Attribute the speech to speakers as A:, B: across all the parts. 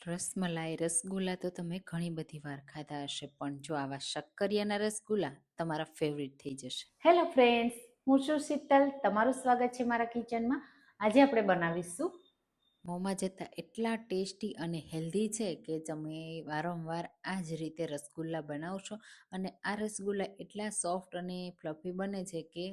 A: રસમલાઈ રસગુલ્લા તો તમે ઘણી બધી વાર ખાધા હશે, પણ જો આવા શક્કરિયાના રસગુલ્લા તમારા ફેવરિટ થઈ જશે.
B: હેલો ફ્રેન્ડ્સ, હું છું શીતલ. તમારું સ્વાગત છે મારા કિચનમાં. આજે આપણે બનાવીશું
A: મોંમાં જતા એટલા ટેસ્ટી અને હેલ્ધી છે કે તમે વારંવાર આ જ રીતે રસગુલ્લા બનાવશો. અને આ રસગુલ્લા એટલા સોફ્ટ અને ફ્લફી બને છે કે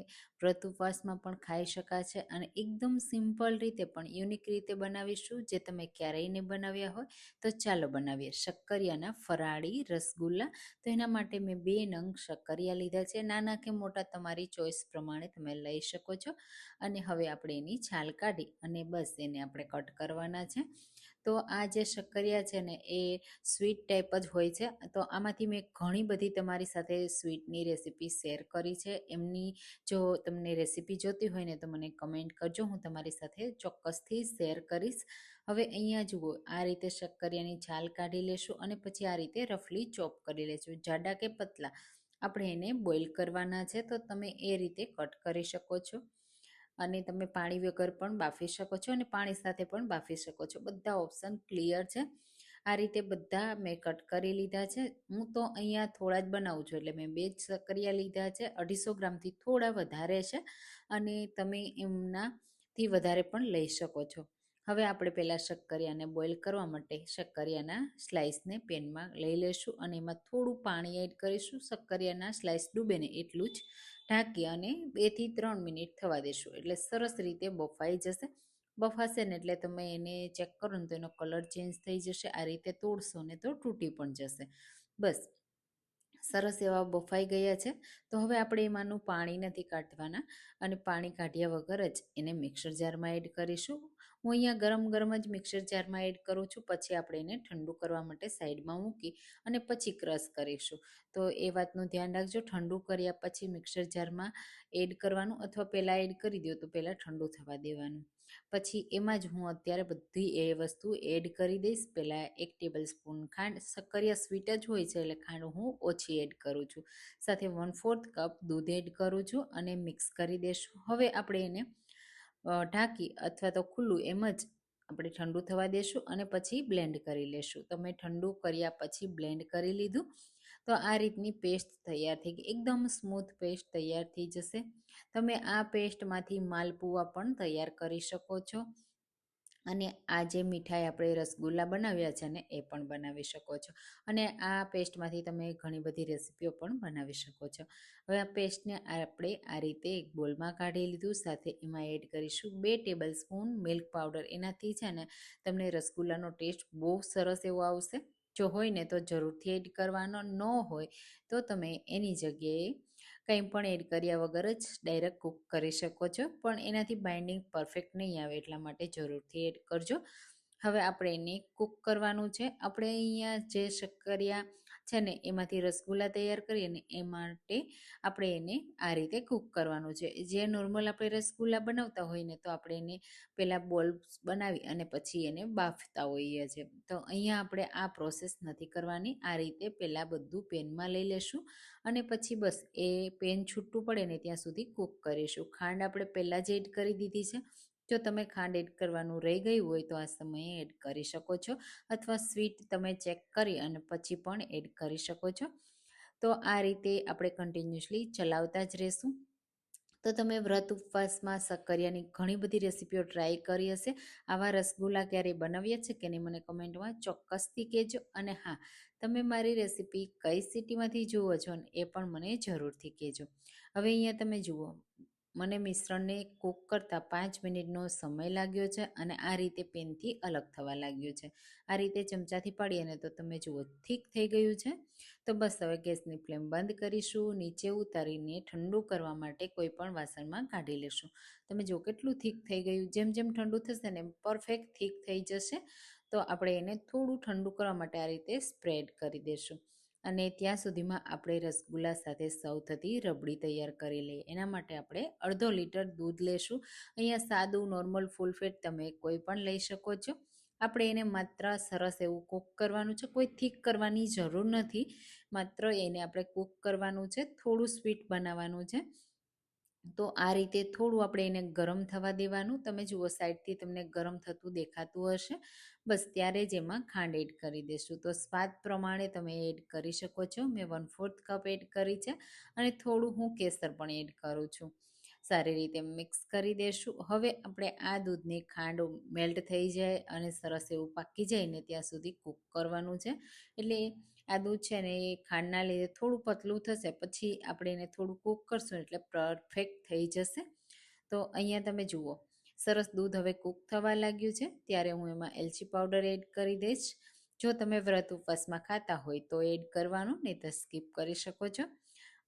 A: વ્રત ઉપવાસમાં પણ ખાઈ શકાશે. અને એકદમ સિમ્પલ રીતે પણ યુનિક રીતે બનાવીશું, જે તમે ક્યારેય નહીં બનાવ્યા હોય. તો ચાલો બનાવીએ શક્કરિયાના ફરાળી રસગુલ્લા. તો એના માટે મેં 2 નંગ શક્કરિયા લીધા છે. નાના કે મોટા તમારી ચોઈસ પ્રમાણે તમે લઈ શકો છો. અને હવે આપણે એની છાલ કાઢી અને બસ એને આપણે કટ કરવાના છે. તો આ જે શક્કરિયા છે ને એ સ્વીટ ટાઈપ જ હોય છે. તો આમાંથી મેં ઘણી બધી તમારી સાથે સ્વીટની રેસીપી શેર કરી છે. એમની જો તમને રેસીપી જોતી હોય ને તો મને કમેન્ટ કરજો, હું તમારી સાથે ચોક્કસથી શેર કરીશ. હવે અહીંયા જુઓ, આ રીતે શક્કરિયાની છાલ કાઢી લેશું અને પછી આ રીતે રફલી ચોપ કરી લેશું. જાડા કે પતલા આપણે એને બોઇલ કરવાના છે, તો તમે એ રીતે કટ કરી શકો છો. અને તમે પાણી વગર પણ બાફી શકો છો અને પાણી સાથે પણ બાફી શકો છો. બધા ઓપ્શન ક્લિયર છે. આ રીતે બધા મેં કટ કરી લીધા છે. હું તો અહીંયા થોડા જ બનાવું છું, એટલે મેં 2 જ શક્કરિયા લીધા છે. 250 ગ્રામથી થોડા વધારે છે અને તમે એમનાથી વધારે પણ લઈ શકો છો. હવે આપણે પહેલાં શક્કરિયાને બોઇલ કરવા માટે શક્કરિયાના સ્લાઇસને પેનમાં લઈ લઈશું અને એમાં થોડું પાણી એડ કરીશું. શક્કરિયાના સ્લાઇસ ડૂબે ને એટલું જ ઢાંકી અને 2 થી 3 મિનિટ થવા દેશું, એટલે સરસ રીતે બફાઈ જશે. બફાશે ને એટલે તમે એને ચેક કરો ને તો એનો કલર ચેન્જ થઈ જશે. આ રીતે તોડશો ને તો તૂટી પણ જશે. બસ સરસ એવા બફાઈ ગયા છે. તો હવે આપણે એમાંનું પાણી નથી કાઢવાના અને પાણી કાઢ્યા વગર જ એને મિક્સર જારમાં એડ કરીશું. હું અહીંયા ગરમ ગરમ જ મિક્સર જારમાં એડ કરું છું. પછી આપણે એને ઠંડુ કરવા માટે સાઈડમાં મૂકી અને પછી ક્રશ કરીશું. તો એ વાતનું ધ્યાન રાખજો, ઠંડુ કર્યા પછી મિક્સર જારમાં એડ કરવાનું, અથવા પહેલાં એડ કરી દો તો પહેલાં ઠંડુ થવા દેવાનું. પછી એમાં જ હું અત્યારે બધી એ વસ્તુ એડ કરી દઈશ. પહેલાં 1 ટેબલ સ્પૂન ખાંડ, શક્કરિયા સ્વીટ જ હોય છે એટલે ખાંડ હું ઓછી એડ કરું છું. સાથે 1/4 કપ દૂધ એડ કરું છું અને મિક્સ કરી દઈશું. હવે આપણે એને ઢાંકી અથવા તો ખુલ્લું એમ જ આપણે ઠંડુ થવા દેશું અને પછી બ્લેન્ડ કરી લેશું. તમે ઠંડુ કર્યા પછી બ્લેન્ડ કરી લીધું તો આ રીતની પેસ્ટ તૈયાર થઈ ગઈ. એકદમ સ્મૂથ પેસ્ટ તૈયાર થઈ જશે. તમે આ પેસ્ટમાંથી માલપુઆ પણ તૈયાર કરી શકો છો અને આ જે મીઠાઈ આપણે રસગુલ્લા બનાવ્યા છે ને એ પણ બનાવી શકો છો. અને આ પેસ્ટમાંથી તમે ઘણી બધી રેસીપીઓ પણ બનાવી શકો છો. હવે આ પેસ્ટને આપણે આ રીતે એક બોલમાં કાઢી લીધું. સાથે એમાં એડ કરીશું 2 ટેબલ સ્પૂન મિલ્ક પાવડર. એનાથી છે ને તમને રસગુલ્લાનો ટેસ્ટ બહુ સરસ એવો આવશે. જો હોય ને તો જરૂરથી એડ કરવાનો, ન હોય તો તમે એની જગ્યાએ કંઈ પણ એડ કર્યા વગર જ ડાયરેક્ટ કૂક કરી શકો છો, પણ એનાથી બાઇન્ડિંગ પરફેક્ટ નહીં આવે, એટલા માટે જરૂરથી એડ કરજો. હવે આપણે એને કૂક કરવાનું છે. આપણે અહીંયા જે શક્કરિયા છે ને એમાંથી રસગુલ્લા તૈયાર કરીએ ને એ માટે આપણે એને આ રીતે કૂક કરવાનું છે. જે નોર્મલ આપણે રસગુલ્લા બનાવતા હોય ને તો આપણે એને પહેલાં બોલ્સ બનાવી અને પછી એને બાફતા હોઈએ છીએ. તો અહીંયા આપણે આ પ્રોસેસ નથી કરવાની. આ રીતે પહેલાં બધું પેનમાં લઈ લેશું અને પછી બસ એ પેન છૂટું પડે ને ત્યાં સુધી કૂક કરીશું. ખાંડ આપણે પહેલાં જ એડ કરી દીધી છે. જો તમે ખાંડ એડ કરવાનું રહી ગયું હોય તો આ સમયે એડ કરી શકો છો, અથવા સ્વીટ તમે ચેક કરી અને પછી પણ એડ કરી શકો છો. તો આ રીતે આપણે કન્ટિન્યુઅસલી ચલાવતા જ રહેશું. તો તમે વ્રત ઉપવાસમાં શક્કરિયાની ઘણી બધી રેસીપીઓ ટ્રાય કરી હશે. આવા રસગુલ્લા ક્યારેય બનાવ્યા છે કે નહીં મને કમેન્ટમાં ચોક્કસથી કહેજો. અને હા, તમે મારી રેસીપી કઈ સિટીમાંથી જુઓ છો ને એ પણ મને જરૂરથી કહેજો. હવે અહીંયા તમે જુઓ, મને મિશ્રણને કૂક કરતાં 5 મિનિટનો સમય લાગ્યો છે અને આ રીતે પેનથી અલગ થવા લાગ્યું છે. આ રીતે ચમચાથી પાડીએ ને તો તમે જુઓ થીક થઈ ગયું છે. તો બસ હવે ગેસની ફ્લેમ બંધ કરીશું. નીચે ઉતારીને ઠંડુ કરવા માટે કોઈ પણ વાસણમાં કાઢી લેશું. તમે જો કેટલું થીક થઈ ગયું. જેમ જેમ ઠંડુ થશે ને એમ પરફેક્ટ થીક થઈ જશે. તો આપણે એને થોડું ઠંડુ કરવા માટે આ રીતે સ્પ્રેડ કરી દઈશું. અને ત્યાં સુધીમાં આપણે રસગુલ્લા સાથે સર્વ થતી રબડી તૈયાર કરી લઈએ. એના માટે આપણે 1/2 લીટર દૂધ લેશું. અહીંયા સાદું નોર્મલ ફૂલ ફેટ તમે કોઈ પણ લઈ શકો છો. આપણે એને માત્ર સરસ એવું કૂક કરવાનું છે. કોઈ થીક કરવાની જરૂર નથી, માત્ર એને આપણે કૂક કરવાનું છે. થોડું સ્વીટ બનાવવાનું છે. તો આ રીતે થોડું આપણે એને ગરમ થવા દેવાનું. તમે જુઓ સાઈડથી તમને ગરમ થતું દેખાતું હશે. બસ ત્યારે જ એમાં ખાંડ એડ કરી દેશું. તો સ્વાદ પ્રમાણે તમે એડ કરી શકો છો. મેં 1/4 કપ એડ કરી છે અને થોડું હું કેસર પણ એડ કરું છું. સારી રીતે મિક્સ કરી દેશું. હવે આપણે આ દૂધની ખાંડ મેલ્ટ થઈ જાય અને સરસ એવું પાકી જાય ને ત્યાં સુધી કૂક કરવાનું છે. એટલે આ દૂધ છે ને એ ખાંડના લીધે થોડું પતલું થશે, પછી આપણે એને થોડું કૂક કરશું એટલે પરફેક્ટ થઈ જશે. તો અહીંયા તમે જુઓ સરસ દૂધ હવે કૂક થવા લાગ્યું છે. ત્યારે હું એમાં એલચી પાવડર એડ કરી દઈશ. જો તમે વ્રત ઉપવાસમાં ખાતા હોય તો એડ કરવાનું, નહીં તો સ્કીપ કરી શકો છો.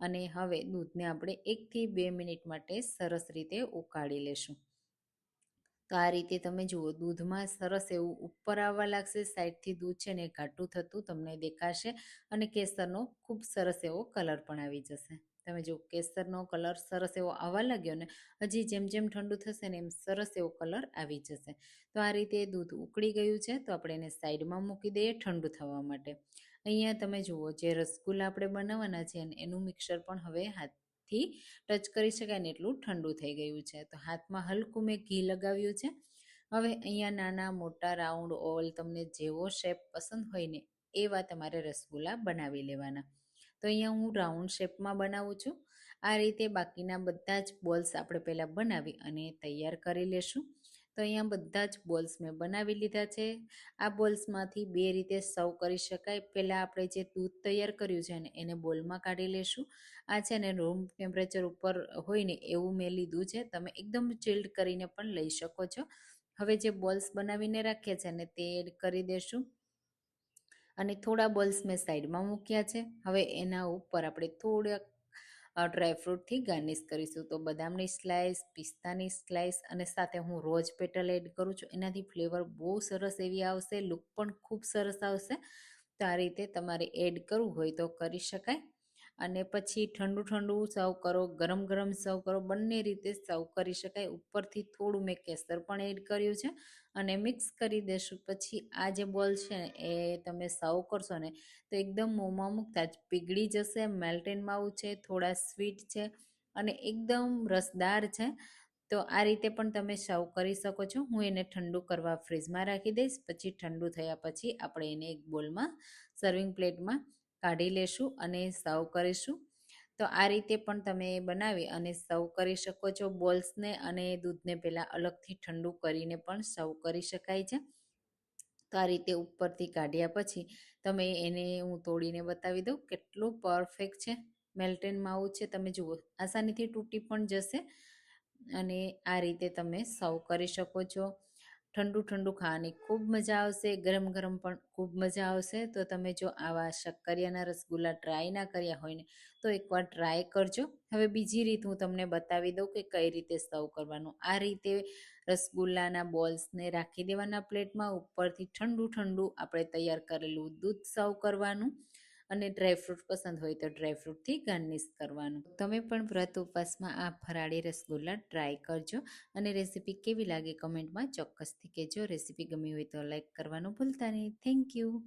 A: અને હવે દૂધને આપણે 1 થી 2 મિનિટ માટે સરસ રીતે ઉકાળી લેશું. તો આ રીતે તમે જુઓ દૂધમાં સરસ એવું ઉપર આવવા લાગશે. સાઈડથી દૂધ છે ને ઘાટું થતું તમને દેખાશે અને કેસરનો ખૂબ સરસ એવો કલર પણ આવી જશે. તમે જો કેસરનો કલર સરસ એવો આવવા લાગ્યો ને, હજી જેમ જેમ ઠંડુ થશે ને એમ સરસ એવો કલર આવી જશે. તો આ રીતે દૂધ ઉકળી ગયું છે, તો આપણે એને સાઈડમાં મૂકી દઈએ ઠંડુ થવા માટે. અહીંયા તમે જુઓ જે રસગુલ્લા આપણે બનાવવાના છે એનું મિક્સર પણ હવે હાથથી ટચ કરી શકાય ને એટલું ઠંડુ થઈ ગયું છે. તો હાથમાં હલકું મેં ઘી લગાવ્યું છે. હવે અહીંયા નાના મોટા રાઉન્ડ ઓલ તમને જેવો શેપ પસંદ હોય ને એવા તમારે રસગુલ્લા બનાવી લેવાના. તો અહીંયા હું રાઉન્ડ શેપમાં બનાવું છું. આ રીતે બાકીના બધા જ બોલ્સ આપણે પહેલાં બનાવી અને તૈયાર કરી લેશું. તો અહીંયા બધા જ બોલ્સ મેં બનાવી લીધા છે. આ બોલ્સમાંથી 2 રીતે સર્વ કરી શકાય. પહેલાં આપણે જે દૂધ તૈયાર કર્યું છે ને એને બોલમાં કાઢી લેશું. આ છે ને રૂમ ટેમ્પરેચર ઉપર હોય ને એવું મેં લીધું છે. તમે એકદમ ચિલ્ડ કરીને પણ લઈ શકો છો. હવે જે બોલ્સ બનાવીને રાખ્યા છે ને તે એડ કરી દેશું અને થોડા બોલ્સ મેં સાઈડમાં મૂક્યા છે. હવે એના ઉપર આપણે થોડાક ડ્રાયફ્રૂટથી ગાર્નિશ કરીશું. તો બદામની સ્લાઇસ, પિસ્તાની સ્લાઇસ અને સાથે હું રોજ પેટલ એડ કરું છું. એનાથી ફ્લેવર બહુ સરસ એવી આવશે, લુક પણ ખૂબ સરસ આવશે. તો આ રીતે તમારે એડ કરવું હોય તો કરી શકાય. અને પછી ઠંડુ ઠંડુ સર્વ કરો, ગરમ ગરમ સર્વ કરો, બંને રીતે સર્વ કરી શકાય. ઉપરથી થોડું મેં કેસર પણ એડ કર્યું છે અને મિક્સ કરી દેશું. પછી આ જે બોલ છે ને એ તમે સર્વ કરશો ને તો એકદમ મોંમાં મૂકતા જ પીગળી જશે. મેલ્ટેન માવું છે, થોડા સ્વીટ છે અને એકદમ રસદાર છે. તો આ રીતે પણ તમે સર્વ કરી શકો છો. હું એને ઠંડુ કરવા ફ્રીજમાં રાખી દઈશ. પછી ઠંડુ થયા પછી આપણે એને એક બોલમાં સર્વિંગ પ્લેટમાં કાઢી લેશું અને સર્વ કરીશું. તો આ રીતે પણ તમે બનાવી અને સર્વ કરી શકો છો બોલ્સને. અને દૂધને પહેલાં અલગથી ઠંડુ કરીને પણ સર્વ કરી શકાય છે. તો આ રીતે ઉપરથી કાઢ્યા પછી તમે એને હું તોડીને બતાવી દઉં કેટલું પરફેક્ટ છે. મેલ્ટેન માવું છે, તમે જુઓ આસાનીથી તૂટી પણ જશે. અને આ રીતે તમે સર્વ કરી શકો છો. ઠંડુ ઠંડુ ખાવાની ખૂબ મજા આવશે, ગરમ ગરમ પણ ખૂબ મજા આવશે. તો તમે જો આવા શક્કરિયાના રસગુલ્લા ટ્રાય ના કર્યા હોય ને તો એકવાર ટ્રાય કરજો. હવે બીજી રીત હું તમને બતાવી દઉં કે કઈ રીતે સર્વ કરવાનું. આ રીતે રસગુલ્લાના બોલ્સને રાખી દેવાના પ્લેટમાં, ઉપરથી ઠંડુ ઠંડુ આપણે તૈયાર કરેલું દૂધ સર્વ કરવાનું અને ડ્રાયફ્રૂટ પસંદ હોય તો ડ્રાયફ્રૂટથી ગાર્નિશ કરવાનું. તમે પણ વ્રત ઉપવાસમાં આ ફરાળી રસગુલ્લા ટ્રાય કરજો અને રેસીપી કેવી લાગે કમેન્ટમાં ચોક્કસથી કહેજો. રેસીપી ગમી હોય તો લાઈક કરવાનું ભૂલતા નહીં. Thank you.